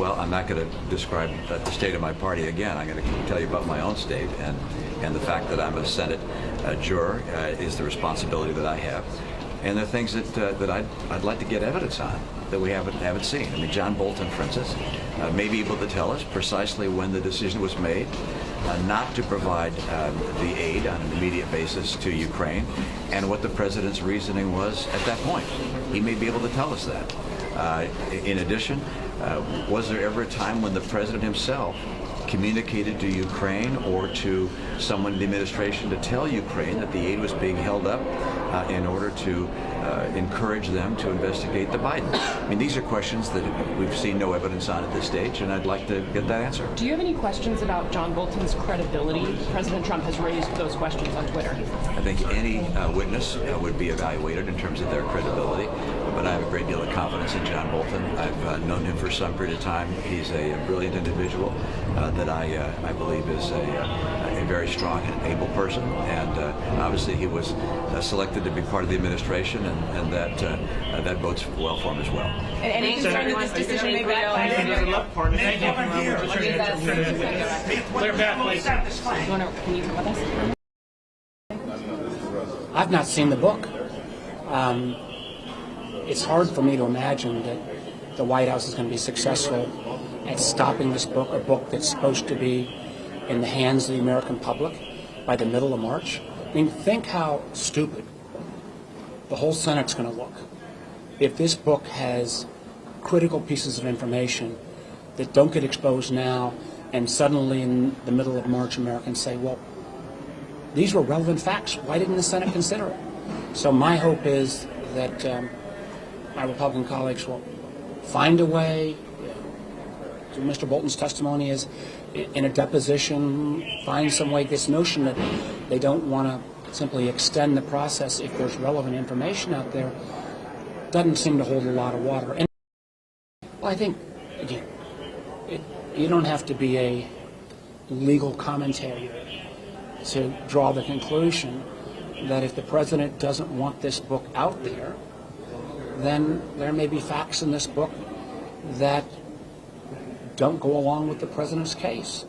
Well, I'm not going to describe the state of my party again. I'm going to tell you about my own state, and the fact that I'm a Senate juror is the responsibility that I have. And there are things that I'd like to get evidence on that we haven't seen. I mean, John Bolton, for instance, may be able to tell us precisely when the decision was made not to provide the aid on an immediate basis to Ukraine, and what the president's reasoning was at that point. He may be able to tell us that. In addition, was there ever a time when the president himself communicated to Ukraine or to someone in the administration to tell Ukraine that the aid was being held up in order to encourage them to investigate the Bidens? I mean, these are questions that we've seen no evidence on at this stage, and I'd like to get that answer. Do you have any questions about John Bolton's credibility? President Trump has raised those questions on Twitter. I think any witness would be evaluated in terms of their credibility, but I have a great deal of confidence in John Bolton. I've known him for some period of time. He's a brilliant individual that I believe is a very strong and able person, and obviously he was selected to be part of the administration, and that bodes well for him as well. And any concern that this decision may backfire? Clear back, please. Can you come with us? I've not seen the book. It's hard for me to imagine that the White House is going to be successful at stopping this book, a book that's supposed to be in the hands of the American public by the middle of March. I mean, think how stupid the whole Senate's going to look if this book has critical pieces of information that don't get exposed now, and suddenly in the middle of March Americans say, well, these were relevant facts. Why didn't the Senate consider it? So my hope is that my Republican colleagues will find a way, through Mr. Bolton's testimony, is in a deposition, find some way. This notion that they don't want to simply extend the process if there's relevant information out there doesn't seem to hold a lot of water. And well, I think, again, you don't have to be a legal commentator to draw the conclusion that if the president doesn't want this book out there, then there may be facts in this book that don't go along with the president's case.